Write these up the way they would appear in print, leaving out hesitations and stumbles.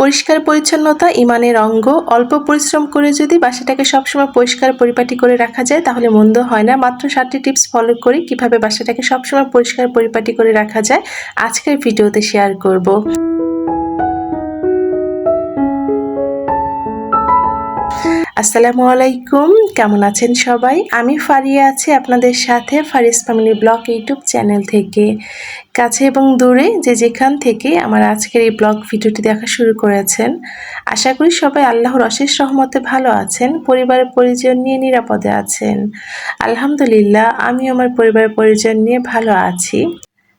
পরিষ্কার পরিচ্ছন্নতা ইমানের অঙ্গ। অল্প পরিশ্রম করে যদি বাসাটাকে সবসময় পরিষ্কার পরিপাটি করে রাখা যায় তাহলে মন্দ হয় না। মাত্র 7টি টিপস ফলো করে কিভাবে বাসাটাকে সবসময় পরিষ্কার পরিপাটি করে রাখা যায় আজকের ভিডিওতে শেয়ার করব। আসসালামু আলাইকুম, কেমন আছেন সবাই? আমি ফারিয়া আছি আপনাদের সাথে Faris family blog YouTube channel থেকে। কাছে এবং দূরে যে যেখান থেকে আমার আজকের এই ব্লগ ভিডিওটি দেখা শুরু করেছেন, আশা করি সবাই আল্লাহর অশেষ রহমতে ভালো আছেন, পরিবারের পরিজন নিয়ে নিরাপদে আছেন। আলহামদুলিল্লাহ, আমি আমার পরিবারের পরিজন নিয়ে ভালো আছি।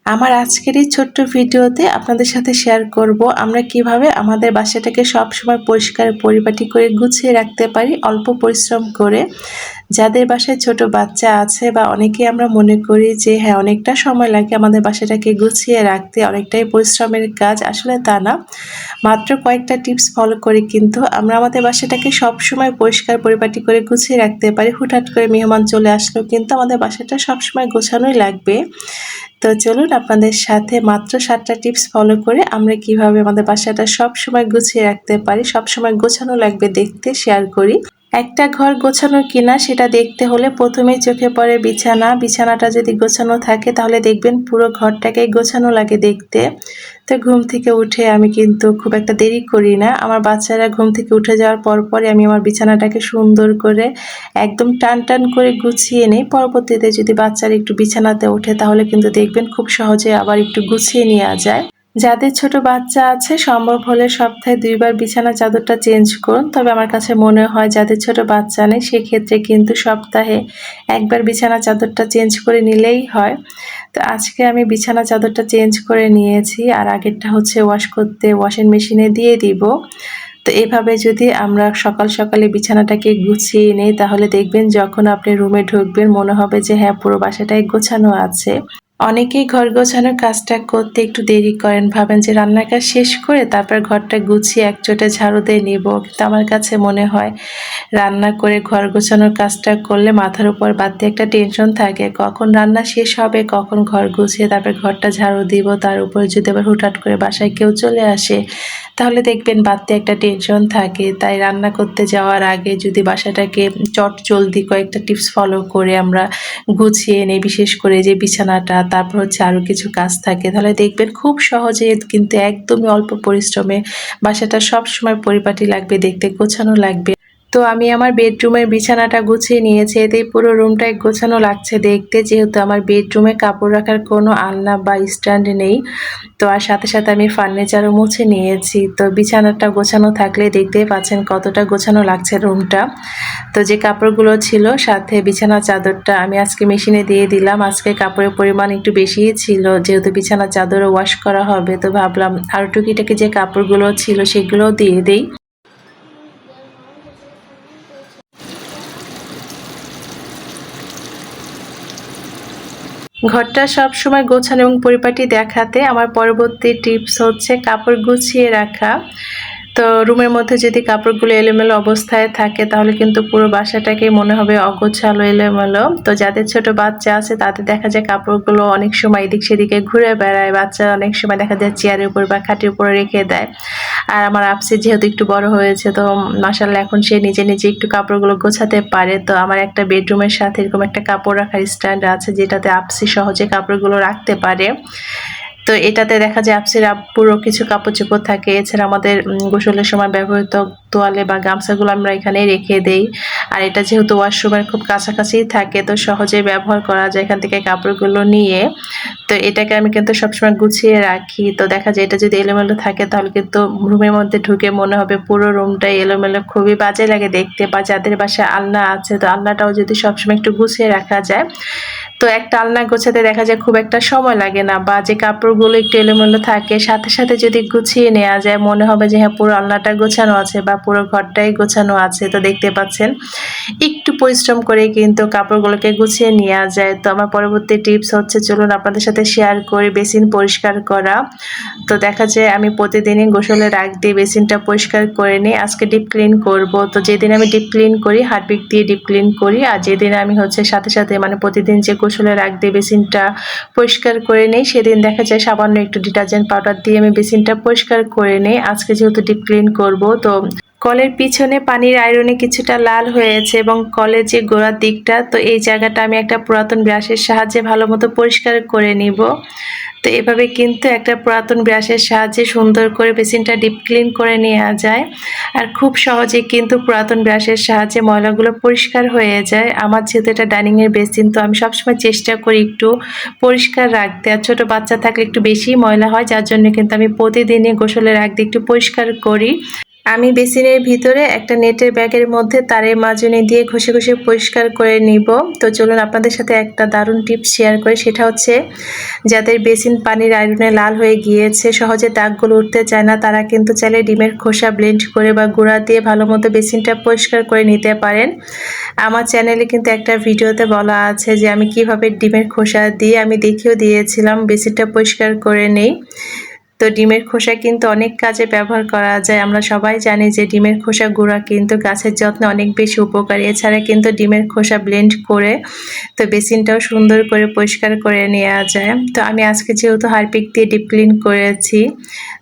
আমার আজকের এই ছোট্ট ভিডিওতে আপনাদের সাথে শেয়ার করব আমরা কিভাবে আমাদের বাসাটাকে সবসময় পরিষ্কার পরিপাটি করে গুছিয়ে রাখতে পারি অল্প পরিশ্রম করে। যাদের বাসায় ছোট বাচ্চা আছে বা অনেকেই আমরা মনে করি যে হ্যাঁ অনেকটা সময় লাগে আমাদের বাসাটাকে গুছিয়ে রাখতে, অনেকটাই পরিশ্রমের কাজ, আসলে তা না। মাত্র কয়েকটা টিপস ফলো করে কিন্তু আমরা আমাদের বাসাটাকে সবসময় পরিষ্কার পরিপাটি করে গুছিয়ে রাখতে পারি। হুটহাট করে মেহমান চলে আসলেও কিন্তু আমাদের বাসাটা সবসময় গোছানোই লাগবে। তো চলুন আপনাদের সাথে মাত্র 7টা টিপস ফলো করে আমরা কিভাবে আমাদের বাসাটা সবসময় গুছিয়ে রাখতে পারি, সবসময় গোছানো লাগবে দেখতে শেয়ার করি। একটা ঘর গোছানো কিনা সেটা দেখতে হলে প্রথমেই চোখে পড়ে বিছানা। বিছানাটা যদি গোছানো থাকে তাহলে দেখবেন পুরো ঘরটাকেই গোছানো লাগে দেখতে। তো ঘুম থেকে উঠে আমি কিন্তু খুব একটা দেরি করি না। আমার বাচ্চারা ঘুম থেকে উঠে যাওয়ার পরে আমি আমার বিছানাটাকে সুন্দর করে একদম টান টান করে গুছিয়ে নিই। পরবর্তীতে যদি বাচ্চারা একটু বিছানাতে ওঠে তাহলে কিন্তু দেখবেন খুব সহজে আবার একটু গুছিয়ে নেওয়া যায়। যাদের ছোট বাচ্চা আছে সম্ভব হলে সপ্তাহে 2বার বিছানা চাদরটা চেঞ্জ করুন। তবে আমার কাছে মনে হয় যাদের ছোট বাচ্চা নেই সেক্ষেত্রে কিন্তু সপ্তাহে 1বার বিছানা চাদরটা চেঞ্জ করে নিলেই হয়। তো আজকে আমি বিছানা চাদরটা চেঞ্জ করে নিয়েছি, আর আগেরটা হচ্ছে ওয়াশ করতে ওয়াশিং মেশিনে দিয়ে দিব। তো এভাবে যদি আমরা সকাল সকালে বিছানাটাকে গুছিয়ে নিই তাহলে দেখবেন যখন আপনি রুমে ঢুকবেন মনে হবে যে হ্যাঁ পুরো বাসাটাই গোছানো আছে। অনেকেই ঘর গোছানোর কাজটা করতে একটু দেরি করেন, ভাবেন যে রান্নার কাজ শেষ করে তারপর ঘরটা গুছিয়ে একচোটে ঝাড়ু দিয়ে নিব। কিন্তু আমার কাছে মনে হয় রান্না করে ঘর গোছানোর কাজটা করলে মাথার উপর বাড়তি একটা টেনশন থাকে, কখন রান্না শেষ হবে, কখন ঘর গুছিয়ে তারপর ঘরটা ঝাড়ু দিব। তার উপর যদি আবার হুটহাট করে বাসায় কেউ চলে আসে তাহলে দেখবেন বাড়তি একটা টেনশন থাকে। তাই রান্না করতে যাওয়ার আগে যদি বাসাটাকে চট জলদি কয়েকটা টিপস ফলো করে আমরা গুছিয়ে নিই, বিশেষ করে যে বিছানাটা, তারপর হচ্ছে আরও কিছু কাজ থাকে, তাহলে দেখবেন খুব সহজে কিন্তু একদমই অল্প পরিশ্রমে বাসাটা সবসময় পরিপাটি লাগবে দেখতে, গোছানো লাগবে। তো আমি আমার বেডরুমের বিছানাটা গুছিয়ে নিয়েছি, এতেই পুরো রুমটাই গোছানো লাগছে দেখতে, যেহেতু আমার বেডরুমে কাপড় রাখার কোনো আলনা বা স্ট্যান্ড নেই। তো আর সাথে সাথে আমি ফার্নিচারও মুছে নিয়েছি। তো বিছানাটা গোছানো থাকলে দেখতেই পাচ্ছেন কতটা গোছানো লাগছে রুমটা। তো যে কাপড়গুলো ছিল সাথে বিছানা চাদরটা আমি আজকে মেশিনে দিয়ে দিলাম। আজকে কাপড়ের পরিমাণ একটু বেশিই ছিল, যেহেতু বিছানা চাদরও ওয়াশ করা হবে, তো ভাবলাম আর টুকিটাকি যে কাপড়গুলো ছিল সেগুলোও দিয়ে দেই। ঘরটা সব সময় গোছানো এবং পরিপাটি দেখাতে আমার পরবর্তী টিপস হচ্ছে কাপড় গুছিয়ে রাখা। তো রুমের মধ্যে যদি কাপড়গুলো এলোমেলো অবস্থায় থাকে তাহলে কিন্তু পুরো বাসাটাকে মনে হবে অগোছালো, এলোমেলো। তো যাদের ছোট বাচ্চা আছে তাদের দেখা যায় কাপড়গুলো অনেক সময় এদিক সেদিকে ঘুরে বেড়ায়, বাচ্চা অনেক সময় দেখা যায় চেয়ারের উপর বা খাটের উপরে রেখে দেয়। আর আমার আপসি যেহেতু একটু বড় হয়েছে, তো মাশাআল্লাহ এখন সে নিজে নিজে একটু কাপড়গুলো গোছাতে পারে। তো আমার একটা বেডরুমের সাথে এরকম একটা কাপড় রাখার স্ট্যান্ড আছে যেটাতে আপসি সহজে কাপড়গুলো রাখতে পারে। তো এটাতে দেখা যায় আপসির পুরো কিছু কাপড় চোপড় থাকে। এছাড়া আমাদের গোসলের সময় ব্যবহৃত তোয়ালে বা গামছাগুলো আমরা এখানেই রেখে দেই। আর এটা যেহেতু ওয়াশরুমের খুব কাছাকাছিই থাকে তো সহজেই ব্যবহার করা যায় এখান থেকে কাপড়গুলো নিয়ে। তো এটাকে আমি কিন্তু সবসময় গুছিয়ে রাখি। তো দেখা যায় এটা যদি এলোমেলো থাকে তাহলে কিন্তু রুমের মধ্যে ঢুকে মনে হবে পুরো রুমটাই এলোমেলো, খুবই বাজে লাগে দেখতে। বা যাদের বাসায় আলনা আছে তো আলনাটাও যদি সবসময় একটু গুছিয়ে রাখা যায়, তো একটা আলনা গোছাতে দেখা যায় খুব একটা সময় লাগে না। বা যে কাপড়গুলো একটু এলোমেলো থাকে সাথে সাথে যদি গুছিয়ে নেওয়া যায় মনে হবে যে হ্যাঁ পুরো আলনাটা গোছানো আছে বা পুরো ঘরটাই গোছানো আছে। তো দেখতে পাচ্ছেন একটু একটু পরিশ্রম করে কিন্তু কাপড়গুলোকে গুছিয়ে নেওয়া যায়। তো আমার পরবর্তী টিপস হচ্ছে, চলুন আপনাদের সাথে শেয়ার করি বেসিন পরিষ্কার করা। তো দেখা যায় আমি প্রতিদিনই গোসলের আগ দিয়ে বেসিনটা পরিষ্কার করে নিই। আজকে ডিপ ক্লিন করব। তো যেদিন আমি ডিপ ক্লিন করি হারপিক দিয়ে ডিপ ক্লিন করি, আর যেদিন আমি হচ্ছে সাথে সাথে মানে প্রতিদিন যে গোসলের আগ দিয়ে বেসিনটা পরিষ্কার করে নিই, সেদিন দেখা যায় সামান্য একটু ডিটারজেন্ট পাউডার দিয়ে আমি বেসিনটা পরিষ্কার করে নিই। আজকে যেহেতু ডিপ ক্লিন করব, তো কলের পিছনে পানির আয়রনে কিছুটা লাল হয়েছে এবং কলের যে গোড়ার দিকটা, তো এই জায়গাটা আমি একটা পুরাতন ব্রাশের সাহায্যে ভালো মতো পরিষ্কার করে নিব। তো এভাবে কিন্তু একটা পুরাতন ব্রাশের সাহায্যে সুন্দর করে বেসিনটা ডিপ ক্লিন করে নেওয়া যায়। আর খুব সহজে কিন্তু পুরাতন ব্রাশের সাহায্যে ময়লাগুলো পরিষ্কার হয়ে যায়। আমার যেহেতু এটা ডাইনিংয়ের বেসিন, তো আমি সবসময় চেষ্টা করি একটু পরিষ্কার রাখতে। আর ছোটো বাচ্চা থাকলে একটু বেশি ময়লা হয়, যার জন্য কিন্তু আমি প্রতিদিনই গোসলের আগ দিয়ে একটু পরিষ্কার করি। আমি বেসিনের ভিতরে একটা নেটের ব্যাগের মধ্যে তারের মাজনি দিয়ে ঘষে ঘষে পরিষ্কার করে নিব। তো চলুন আপনাদের সাথে একটা দারুণ টিপস শেয়ার করি, সেটা হচ্ছে যাদের বেসিন পানির আয়রনে লাল হয়ে গিয়েছে, সহজে দাগগুলো উঠতে চায় না, তারা কিন্তু চাইলে ডিমের খোসা ব্লেন্ড করে বা গুঁড়া দিয়ে ভালো মতো বেসিনটা পরিষ্কার করে নিতে পারেন। আমার চ্যানেলে কিন্তু একটা ভিডিওতে বলা আছে যে আমি কিভাবে ডিমের খোসা দিয়ে আমি দেখিয়েও দিয়েছিলাম বেসিনটা পরিষ্কার করে নেই। তো ডিমের খোসা কিন্তু অনেক কাজে ব্যবহার করা যায়। আমরা সবাই জানি যে ডিমের খোসা গুঁড়া কিন্তু গাছের যত্নে অনেক বেশি উপকারী। এছাড়া কিন্তু ডিমের খোসা ব্লেন্ড করে তো বেসিনটাও সুন্দর করে পরিষ্কার করে নেওয়া যায়। তো আমি আজকে যেহেতু হারপিক দিয়ে ডিপ ক্লিন করেছি,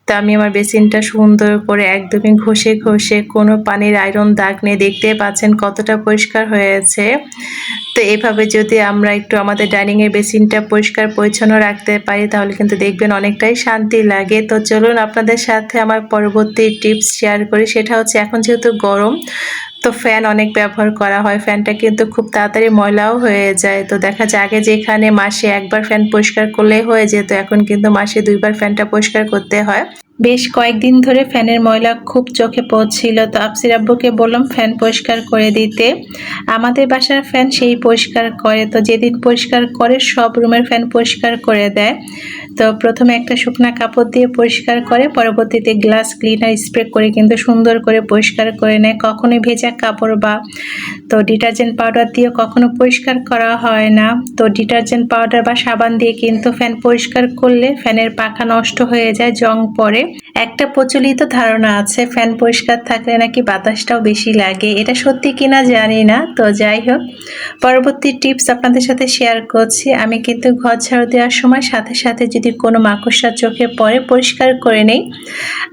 তো আমি আমার বেসিনটা সুন্দর করে একদমই ঘষে ঘষে কোনো পানির আয়রন দাগ নেই, দেখতে পাচ্ছেন কতটা পরিষ্কার হয়েছে। তো এভাবে যদি আমরা একটু আমাদের ডাইনিংয়ের বেসিনটা পরিষ্কার পরিচ্ছন্ন রাখতে পারি, তাহলে কিন্তু দেখবেন অনেকটাই শান্তি লাগে। তো চলুন আপনাদের সাথে আমার পরবর্তী টিপস শেয়ার করি, সেটা হচ্ছে এখন যেহেতু গরম, তো ফ্যান অনেক ব্যবহার করা হয়, ফ্যানটা কিন্তু খুব তাড়াতাড়ি ময়লাও হয়ে যায়। তো দেখা যায় আগে যেখানে মাসে একবার ফ্যান পরিষ্কার করলেই হয়ে যেত, এখন কিন্তু মাসে 2বার ফ্যানটা পরিষ্কার করতে হয়। বেশ কয়েকদিন ধরে ফ্যানের ময়লা খুব চোখে পড়ছিল, তো আফসির আব্বুকে বললাম ফ্যান পরিষ্কার করে দিতে। আমাদের বাসার ফ্যান সেই পরিষ্কার করে, তো যেদিন পরিষ্কার করে সব রুমের ফ্যান পরিষ্কার করে দেয়। তো প্রথমে একটা শুকনা কাপড় দিয়ে পরিষ্কার করে, পরবর্তীতে গ্লাস ক্লিনার স্প্রে করে কিন্তু সুন্দর করে পরিষ্কার করে নেয়। কখনোই ভেজা কাপড় বা তো ডিটারজেন্ট পাউডার দিয়ে কখনো পরিষ্কার করা হয় না। তো ডিটারজেন্ট পাউডার বা সাবান দিয়ে কিন্তু ফ্যান পরিষ্কার করলে ফ্যানের পাখা নষ্ট হয়ে যায়, জং পড়ে। একটা প্রচলিত ধারণা আছে ফ্যান পরিষ্কার থাকলে নাকি বাতাসটাও বেশি লাগে, এটা সত্যি কিনা জানি না। তো যাই হোক, পরবর্তী টিপস আপনাদের সাথে শেয়ার করছি। আমি কিন্তু ঘর ঝাড়ু দেওয়ার সময় সাথে সাথে যদি কোনো মাকড়সা চোখে পড়ে পরিষ্কার করে নেই।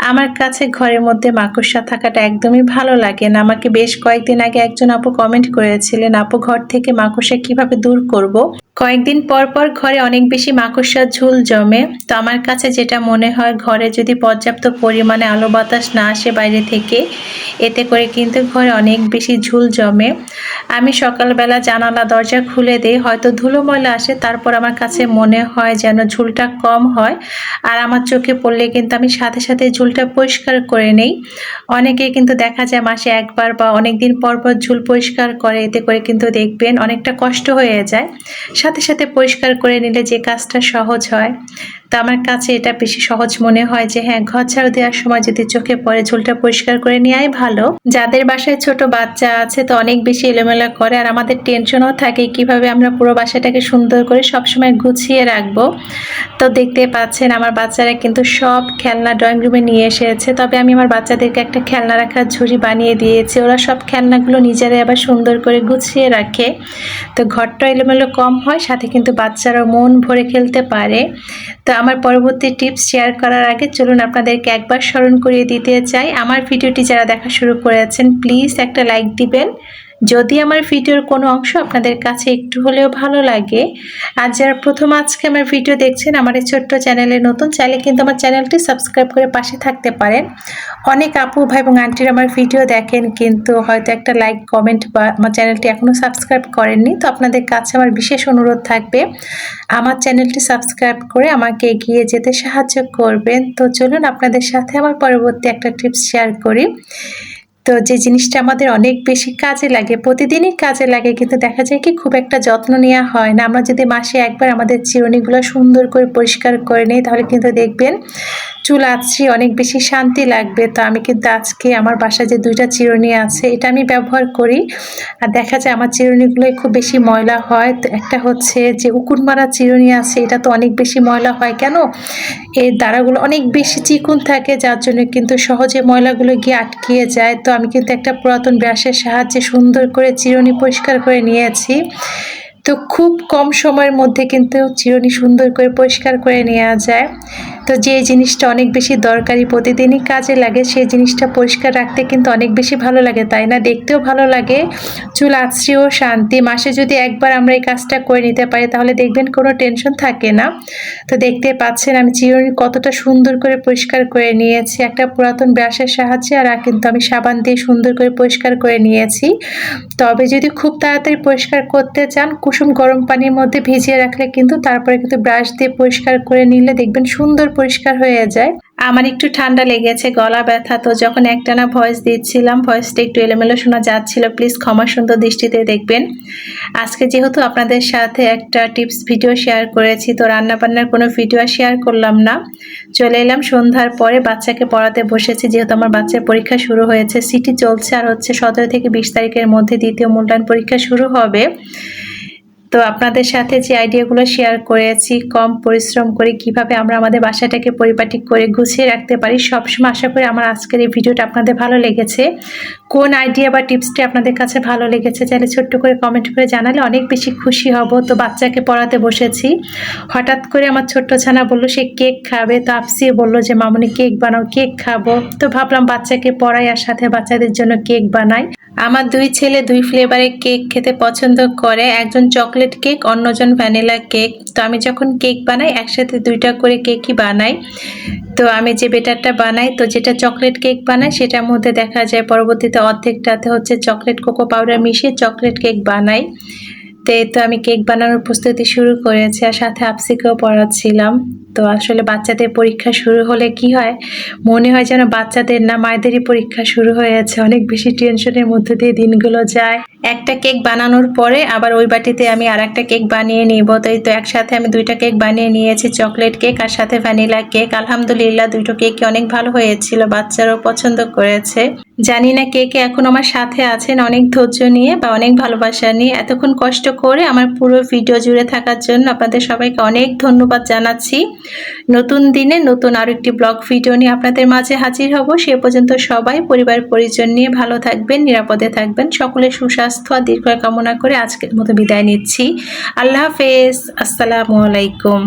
আমার কাছে ঘরের মধ্যে মাকড়সা থাকাটা একদমই ভালো লাগে না। আমাকে বেশ কয়েকদিন আগে একজন আপু কমেন্ট করেছিলেন, আপু ঘর থেকে মাকড়সা কিভাবে দূর করব। কয়েকদিন পর পর ঘরে অনেক বেশি মাকড়সার ঝুল জমে। তো আমার কাছে যেটা মনে হয়, ঘরে যদি পর্যাপ্ত পরিমাণে আলো বাতাস না আসে বাইরে থেকে, এতে করে কিন্তু ঘরে অনেক বেশি ঝুল জমে। আমি সকালবেলা জানালা দরজা খুলে দিই, হয়তো ধুলো ময়লা আসে, তারপর আমার কাছে মনে হয় যেন ঝুলটা কম হয়। আর আমার চোখে পড়লে কিন্তু আমি সাথে সাথে ঝুলটা পরিষ্কার করে নেই। অনেকে কিন্তু দেখা যায় মাসে একবার বা অনেক দিন পর পর ঝুল পরিষ্কার করে, এতে করে কিন্তু দেখবেন অনেকটা কষ্ট হয়ে যায়। সাথে সাথে পরিষ্কার করে নিলে যে কাজটা সহজ হয়। তো আমার কাছে এটা বেশি সহজ মনে হয় যে হ্যাঁ, ঘর ঝাড়ু দেওয়ার সময় যদি চোখে পড়ে ঝুলটা পরিষ্কার করে নেওয়াই ভালো। যাদের বাসায় ছোট বাচ্চা আছে, তো অনেক বেশি এলোমেলো করে, আর আমাদের টেনশনও থাকে কিভাবে আমরা পুরো বাসাটাকে সুন্দর করে সবসময় গুছিয়ে রাখবো। তো দেখতে পাচ্ছেন আমার বাচ্চারা কিন্তু সব খেলনা ড্রয়িং রুমে নিয়ে এসেছে। তবে আমি আমার বাচ্চাদেরকে একটা খেলনা রাখার ঝুড়ি বানিয়ে দিয়েছি, ওরা সব খেলনাগুলো নিজেরাই আবার সুন্দর করে গুছিয়ে রাখে। তো ঘরটা এলোমেলো কম হয়, সাথে কিন্তু বাচ্চারাও মন ভরে খেলতে পারে। তো আমার পরবর্তী টিপস শেয়ার করার আগে চলুন আপনাদেরকে একবার স্মরণ করিয়ে দিতে চাই, আমার ভিডিওটি যারা দেখা শুরু করেছেন প্লিজ একটা লাইক দিবেন যদি আমার ভিডিওর কোনো অংশ আপনাদের কাছে একটু হলেও ভালো লাগে। আর যারা প্রথম আজকে আমার ভিডিও দেখছেন, আমার এই ছোট্ট চ্যানেলে নতুন, চাইলে কিন্তু আমার চ্যানেলটি সাবস্ক্রাইব করে পাশে থাকতে পারেন। অনেক আপু ভাই এবং আন্টির আমার ভিডিও দেখেন, কিন্তু হয়তো একটা লাইক কমেন্ট বা আমার চ্যানেলটি এখনও সাবস্ক্রাইব করেননি। তো আপনাদের কাছে আমার বিশেষ অনুরোধ থাকবে আমার চ্যানেলটি সাবস্ক্রাইব করে আমাকে এগিয়ে যেতে সাহায্য করবেন। তো চলুন আপনাদের সাথে আমার পরবর্তী একটা টিপস শেয়ার করি। তো যে জিনিসটা আমাদের অনেক বেশি কাজে লাগে, প্রতিদিনই কাজে লাগে, কিন্তু দেখা যায় কি খুব একটা যত্ন নেওয়া হয় না। আমরা যদি মাসে একবার আমাদের চিরুনিগুলো সুন্দর করে পরিষ্কার করে নিই তাহলে কিন্তু দেখবেন চুল আঁচড়ে অনেক বেশি শান্তি লাগবে। তো আমি কিন্তু আজকে আমার বাসায় যে 2টা চিরুনি আছে এটা আমি ব্যবহার করি। আর দেখা যায় আমার চিরুনিগুলোই খুব বেশি ময়লা হয়। তো একটা হচ্ছে যে উকুন মারা চিরুনি আছে, এটা তো অনেক বেশি ময়লা হয় কেন? এর দাঁড়াগুলো অনেক বেশি চিকন থাকে, যার জন্য কিন্তু সহজে ময়লাগুলো গিয়ে আটকিয়ে যায়। তো আমি কিন্তু একটা পুরাতন ব্রাশের সাহায্যে সুন্দর করে চিরুনি পরিষ্কার করে নিয়েছি। তো খুব কম সময়ের মধ্যে কিন্তু চিরুনি সুন্দর করে পরিষ্কার করে নেওয়া যায়। তো যে জিনিসটা অনেক বেশি দরকারি, প্রতিদিনই কাজে লাগে, সেই জিনিসটা পরিষ্কার রাখতে কিন্তু অনেক বেশি ভালো লাগে, তাই না? দেখতেও ভালো লাগে, চুল আঁচড়েও শান্তি। মাসে যদি একবার আমরা এই কাজটা করে নিতে পারি তাহলে দেখবেন কোনো টেনশন থাকে না। তো দেখতে পাচ্ছেন আমি চিরুনি কতটা সুন্দর করে পরিষ্কার করে নিয়েছি একটা পুরাতন ব্রাশের সাহায্যে, আর কিন্তু আমি সাবান দিয়ে সুন্দর করে পরিষ্কার করে নিয়েছি। তবে যদি খুব তাড়াতাড়ি পরিষ্কার করতে চান, কুসুম গরম পানির মধ্যে ভিজিয়ে রাখলে কিন্তু তারপরে কিন্তু ব্রাশ দিয়ে পরিষ্কার করে নিলে দেখবেন সুন্দর পরিষ্কার হয়ে যায়। আমার একটু ঠান্ডা লেগেছে, গলা ব্যথা, তো যখন একটানা ভয়েস দিচ্ছিলাম ভয়েসটা একটু এলোমেলো শোনা যাচ্ছিল, প্লিজ ক্ষমা সুন্দর দৃষ্টিতে দেখবেন। আজকে যেহেতু আপনাদের সাথে একটা টিপস ভিডিও শেয়ার করেছি, তো রান্নাবান্নার কোনো ভিডিও শেয়ার করলাম না। চলে এলাম সন্ধ্যার পরে, বাচ্চাকে পড়াতে বসেছি, যেহেতু আমার বাচ্চার পরীক্ষা শুরু হয়েছে, সিটি চলছে, আর হচ্ছে 17 থেকে 20 তারিখের মধ্যে দ্বিতীয় মূল্যায়ন পরীক্ষা শুরু হবে। তো আপনাদের সাথে যে আইডিয়াগুলো শেয়ার করেছি কম পরিশ্রম করে কিভাবে আমরা আমাদের বাসাটাকে পরিপাটি করে গুছিয়ে রাখতে পারি, সবসময় আশা করি আমার আজকের এই ভিডিওটা আপনাদের ভালো লেগেছে। কোন আইডিয়া বা টিপসটি আপনাদের কাছে ভালো লেগেছে চাইলে ছোট্ট করে কমেন্ট করে জানালে অনেক বেশি খুশি হব। তো বাচ্চাকে পড়াতে বসেছি, হঠাৎ করে আমার ছোট্ট ছানা বললো সে কেক খাবে। তো আপসিয়ে বললো যে মামুনি কেক বানাও, কেক খাবো। তো ভাবলাম বাচ্চাকে পড়াই আর সাথে বাচ্চাদের জন্য কেক বানাই। আমার 2 ছেলে 2 ফ্লেভারের কেক খেতে পছন্দ করে, একজন চকলেট কেক, অন্যজন ভ্যানিলা কেক। তো আমি যখন কেক বানাই একসাথে 2টা করে কেকই বানাই। তো আমি যে বেটারটা বানাই, তো যেটা চকলেট কেক বানাই সেটার মধ্যে দেখা যায় পরবর্তীতে অর্ধেকটাতে হচ্ছে চকলেট কোকো পাউডার মিশিয়ে চকলেট কেক বানাই। তো এই তো আমি কেক বানানোর প্রস্তুতি শুরু করেছি, আর সাথে আপসিকেও পড়াচ্ছিলাম। তো আসলে বাচ্চাদের পরীক্ষা শুরু হলে কি হয়, মনে হয় যেন বাচ্চাদের না মায়েদেরই পরীক্ষা শুরু হয়েছে, অনেক বেশি টেনশনের মধ্যে দিয়ে দিনগুলো যায়। একটা কেক বানানোর পরে আবার ওই বাটিতে আমি আর একটা কেক বানিয়ে নিব। তো এই তো একসাথে আমি 2টা কেক বানিয়ে নিয়েছি, চকলেট কেক আর সাথে ভ্যানিলা কেক। আলহামদুলিল্লাহ 2টো কেকই অনেক ভালো হয়েছিল, বাচ্চারাও পছন্দ করেছে। জানি না কে কে এখন আমার সাথে আছেন অনেক ধৈর্য নিয়ে বা অনেক ভালোবাসা নিয়ে এতক্ষণ কষ্ট করে আমার পুরো ভিডিও জুড়ে থাকার জন্য আপনাদের সবাইকে অনেক ধন্যবাদ জানাচ্ছি। নতুন দিনে নতুন আরও একটি ব্লগ ভিডিও নিয়ে আপনাদের মাঝে হাজির হব। সে পর্যন্ত সবাই পরিবার পরিজন নিয়ে ভালো থাকবেন, নিরাপদে থাকবেন, সকলের সুস্বাস্থ্য আর দীর্ঘায়ু কামনা করে আজকের মতো বিদায় নিচ্ছি। আল্লাহ হাফেজ, আসসালামু আলাইকুম।